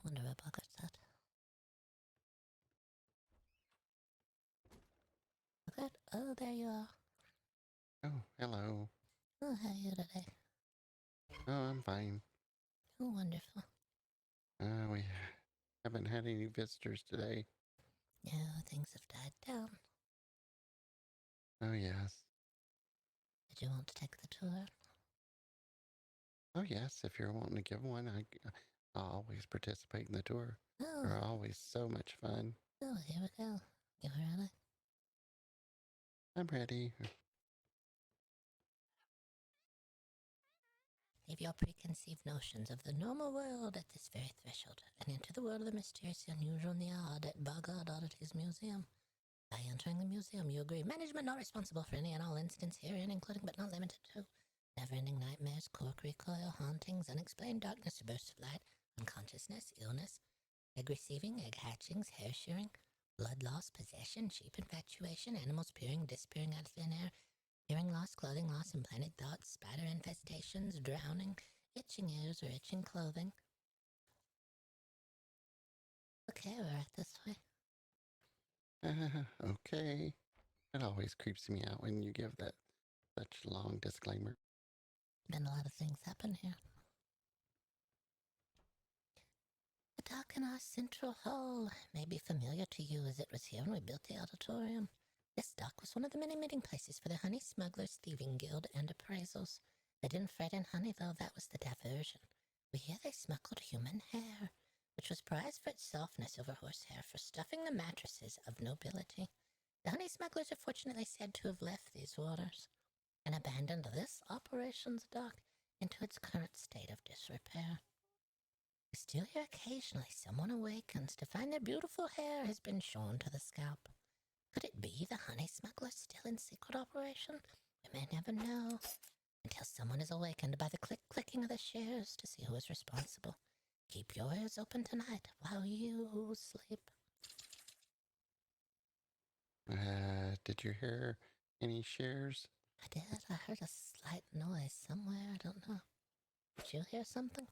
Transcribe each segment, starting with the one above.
Wonder where Boggart's at. Boggart? Oh, there you are. Oh, hello. Oh, how are you today? Oh, I'm fine. Oh, wonderful. We haven't had any visitors today. Yeah, things have died down. Oh, yes. Did you want to take the tour? Oh, yes. If you're wanting to give one, I'll always participate in the tour. Oh, They're always so much fun. oh, here we go. You ready? I'm ready. Leave your preconceived notions of the normal world at this very threshold and enter the world of the mysterious, the unusual, and the odd at BoggOdd Oddities Museum. By entering the museum, you agree management not responsible for any and all incidents herein, including but not limited to never-ending nightmares, cork recoil, hauntings, unexplained darkness, bursts of light, unconsciousness, illness, egg receiving, egg hatchings, hair shearing, blood loss, possession, sheep infatuation, animals appearing, disappearing out of thin air, hearing loss, clothing loss, implanted thoughts, spider infestations, drowning, itching ears or itching clothing. Okay, we're at this way. Okay. It always creeps me out when you give that such long disclaimer. Been a lot of things happen here. The dock in our central hall may be familiar to you as it was here when we built the auditorium. This dock was one of the many meeting places for the honey smugglers, thieving guild, and appraisals. They didn't fret in honey, though, that was the diversion. We hear they smuggled human hair, which was prized for its softness over horsehair for stuffing the mattresses of nobility. The honey smugglers are fortunately said to have left these waters and abandoned this operations dock into its current state of disrepair. We still hear occasionally someone awakens to find their beautiful hair has been shorn to the scalp. Could it be the honey smugglers still in secret operation? We may never know until someone is awakened by the clicking of the shears to see who is responsible. Keep your ears open tonight while you sleep. Did you hear any shares? I did. I heard a slight noise somewhere. I don't know. Did you hear something?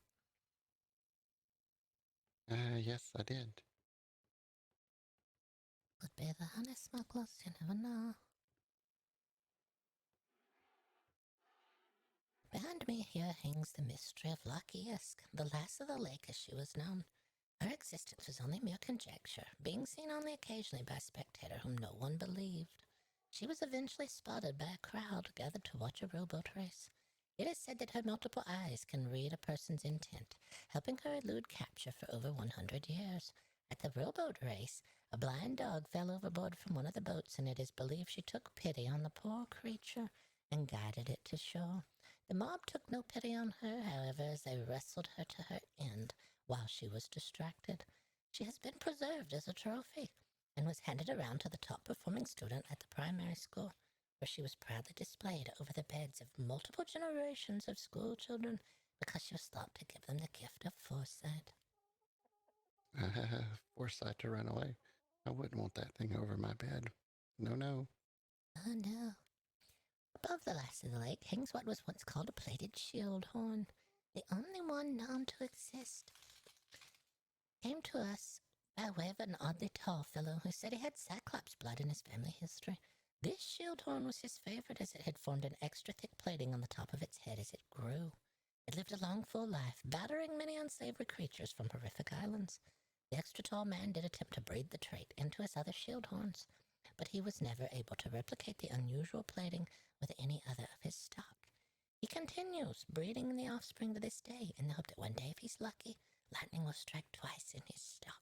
Yes, I did. Could be the honey smugglers. You never know. Behind me here hangs the mystery of Lucky Isk, the lass of the lake as she was known. Her existence was only mere conjecture, being seen only occasionally by a spectator whom no one believed. She was eventually spotted by a crowd gathered to watch a rowboat race. It is said that her multiple eyes can read a person's intent, helping her elude capture for over 100 years. At the rowboat race, a blind dog fell overboard from one of the boats, and it is believed she took pity on the poor creature and guided it to shore. The mob took no pity on her, however, as they wrestled her to her end while she was distracted. She has been preserved as a trophy and was handed around to the top-performing student at the primary school, where she was proudly displayed over the beds of multiple generations of school children because she was thought to give them the gift of foresight. Foresight to run away. I wouldn't want that thing over my bed. No, no. Oh no. Above the lass of the lake hangs what was once called a plated shield horn, the only one known to exist. Came to us by way of an oddly tall fellow who said he had Cyclops blood in his family history. This shield horn was his favorite as it had formed an extra thick plating on the top of its head as it grew. It lived a long, full life, battering many unsavory creatures from horrific islands. The extra tall man did attempt to breed the trait into his other shield horns, but he was never able to replicate the unusual plating with any other of his stock. He continues breeding the offspring to this day in the hope that one day, if he's lucky, lightning will strike twice in his stock.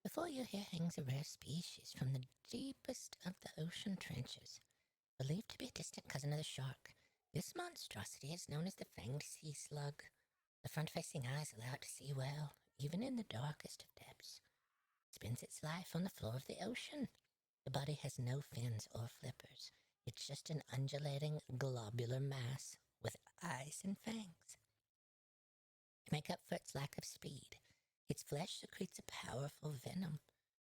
Before you here hangs a rare species from the deepest of the ocean trenches, believed to be a distant cousin of the shark. This monstrosity is known as the Fanged Sea Slug. The front-facing eyes allow it to see well, even in the darkest of depths. It spends its life on the floor of the ocean. The body has no fins or flippers. It's just an undulating, globular mass with eyes and fangs. To make up for its lack of speed, its flesh secretes a powerful venom.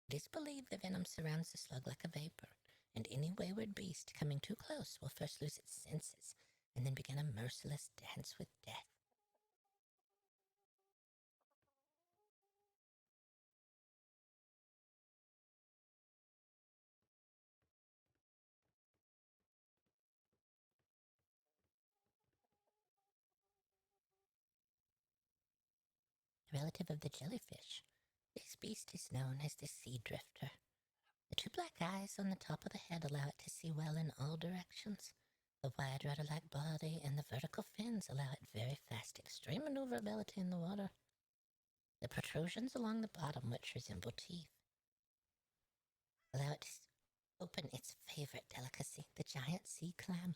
It is believed the venom surrounds the slug like a vapor, and any wayward beast coming too close will first lose its senses and then begin a merciless dance with death. A relative of the jellyfish, this beast is known as the sea drifter. The two black eyes on the top of the head allow it to see well in all directions. The wide rudder-like body and the vertical fins allow it very fast, extreme maneuverability in the water. The protrusions along the bottom, which resemble teeth, allow it to open its favorite delicacy, the giant sea clam.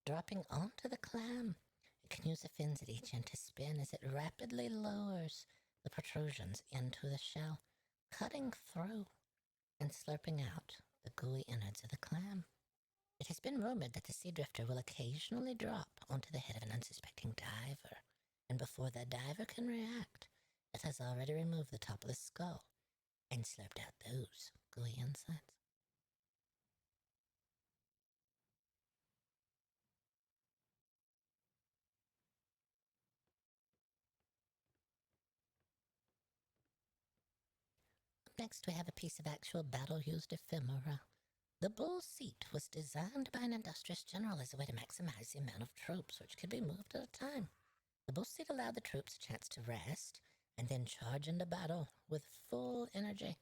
Dropping onto the clam, it can use the fins at each end to spin as it rapidly lowers the protrusions into the shell, cutting through and slurping out the gooey innards of the clam. It has been rumored that the sea drifter will occasionally drop onto the head of an unsuspecting diver, and before the diver can react, it has already removed the top of the skull and slurped out those gooey insides. Next, we have a piece of actual battle-used ephemera. The bull seat was designed by an industrious general as a way to maximize the amount of troops which could be moved at a time. The bull seat allowed the troops a chance to rest and then charge into battle with full energy,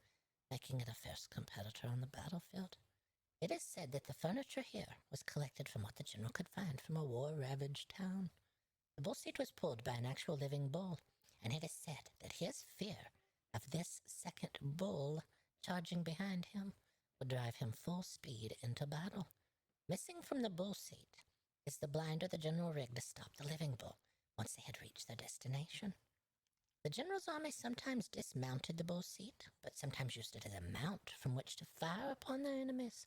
making it a fierce competitor on the battlefield. It is said that the furniture here was collected from what the general could find from a war-ravaged town. The bull seat was pulled by an actual living bull, and it is said that his fear of this second bull charging behind him would drive him full speed into battle. Missing from the bull seat is the blinder the general rigged to stop the living bull once they had reached their destination. The general's army sometimes dismounted the bull seat, but sometimes used it as a mount from which to fire upon their enemies.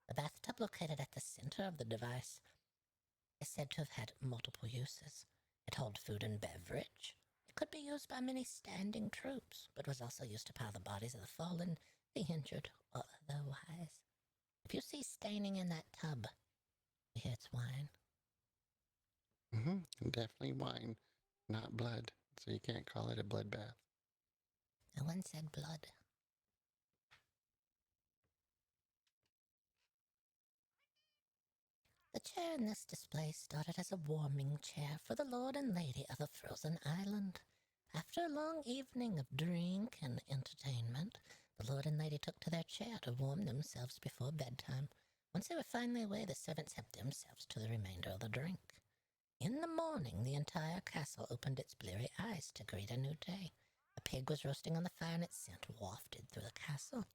The bathtub located at the center of the device is said to have had multiple uses. It held food and beverage. It could be used by many standing troops, but was also used to pile the bodies of the fallen, the injured, or otherwise. If you see staining in that tub, you hear it's wine. Definitely wine, not blood, so you can't call it a bloodbath. No one said blood. The chair in this display started as a warming chair for the Lord and Lady of a frozen island. After a long evening of drink and entertainment, the Lord and Lady took to their chair to warm themselves before bedtime. Once they were finally away, the servants helped themselves to the remainder of the drink. In the morning, the entire castle opened its bleary eyes to greet a new day. A pig was roasting on the fire, and its scent wafted through the castle.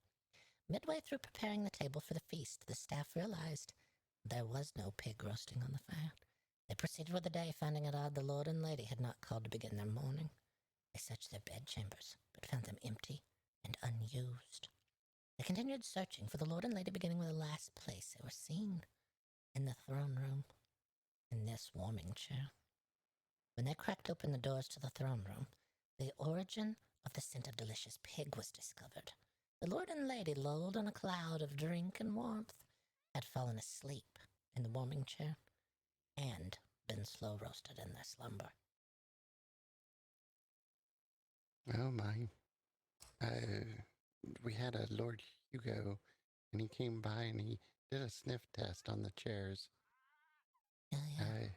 Midway through preparing the table for the feast, the staff realized there was no pig roasting on the fire. They proceeded with the day, finding it odd the Lord and Lady had not called to begin their morning. They searched their bedchambers, but found them empty and unused. They continued searching for the Lord and Lady, beginning with the last place they were seen, in the throne room, in this warming chair. When they cracked open the doors to the throne room, the origin of the scent of delicious pig was discovered. The Lord and Lady, lulled in a cloud of drink and warmth, had fallen asleep in the warming chair and been slow roasted in their slumber. Oh my. We had a Lord Hugo, and he came by and he did a sniff test on the chairs. Oh, yeah.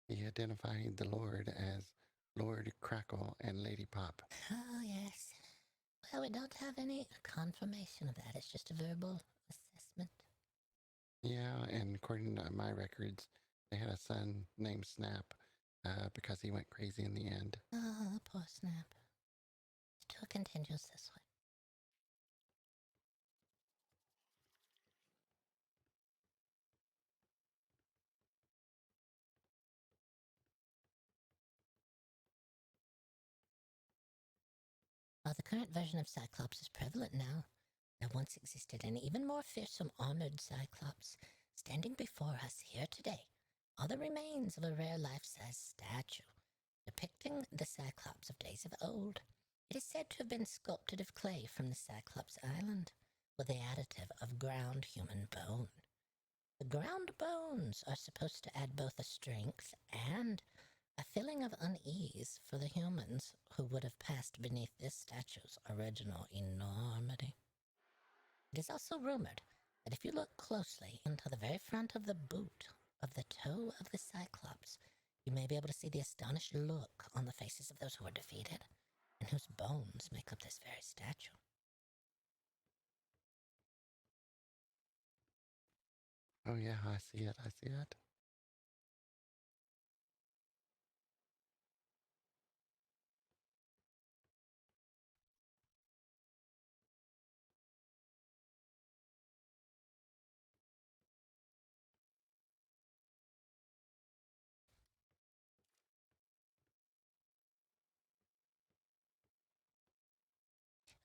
He identified the Lord as Lord Crackle and Lady Pop. Oh, yes. Well, we don't have any confirmation of that. It's just a verbal assessment. Yeah, and according to my records, they had a son named Snap because he went crazy in the end. Oh, poor Snap. The tour continues this way. While the current version of Cyclops is prevalent now, there once existed an even more fearsome armored Cyclops. Standing before us here today are the remains of a rare life-size statue depicting depicting the Cyclops of days of old. It is said to have been sculpted of clay from the Cyclops Island, with the additive of ground human bone. The ground bones are supposed to add both a strength and a feeling of unease for the humans who would have passed beneath this statue's original enormity. It is also rumored that if you look closely into the very front of the boot of the toe of the Cyclops, you may be able to see the astonished look on the faces of those who are defeated and whose bones make up this very statue. Oh yeah, I see it. I see it.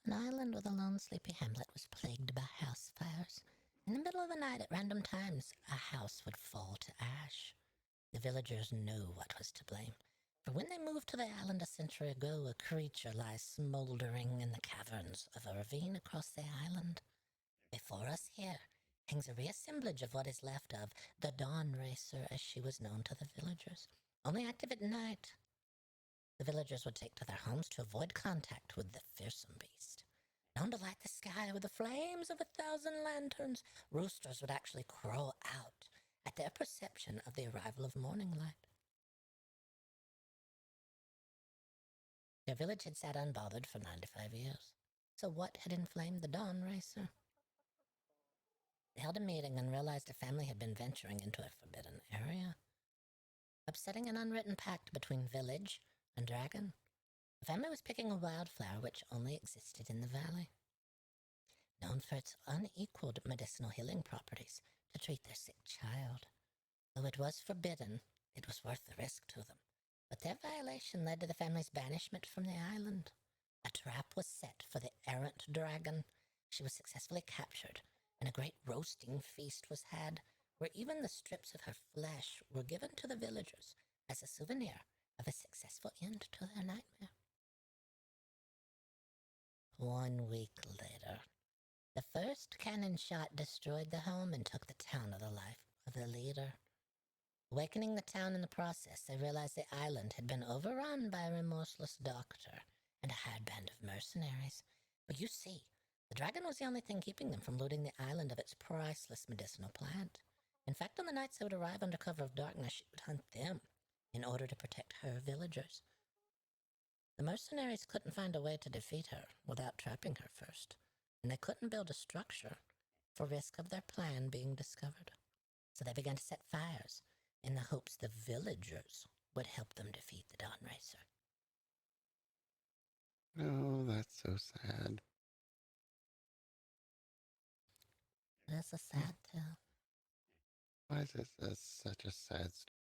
An island with a lone sleepy hamlet was plagued by house fires. In the middle of the night, at random times, a house would fall to ash. The villagers knew what was to blame, for when they moved to the island a century ago, a creature lies smoldering in the caverns of a ravine across the island. Before us here hangs a reassemblage of what is left of the Dawn Racer, as she was known to the villagers, only active at night. The villagers would take to their homes to avoid contact with the fearsome beast. Known to light the sky with the flames of 1,000 lanterns, roosters would actually crow out at their perception of the arrival of morning light. Their village had sat unbothered for 95 years. So what had inflamed the Dawn Racer? They held a meeting and realized a family had been venturing into a forbidden area, upsetting an unwritten pact between village and dragon. The family was picking a wildflower which only existed in the valley, known for its unequaled medicinal healing properties to treat their sick child. Though it was forbidden, it was worth the risk to them. But their violation led to the family's banishment from the island. A trap was set for the errant dragon. She was successfully captured, and a great roasting feast was had, where even the strips of her flesh were given to the villagers as a souvenir of a successful end to their nightmare. 1 week later, the first cannon shot destroyed the home and took the town of the life of the leader. Awakening the town in the process, they realized the island had been overrun by a remorseless doctor and a hired band of mercenaries. But you see, the dragon was the only thing keeping them from looting the island of its priceless medicinal plant. In fact, on the nights they would arrive under cover of darkness, she would hunt them in order to protect her villagers. The mercenaries couldn't find a way to defeat her without trapping her first, and they couldn't build a structure for risk of their plan being discovered. So they began to set fires in the hopes the villagers would help them defeat the Dawn Racer. Oh, that's so sad. That's a sad tale. Why is this such a sad story?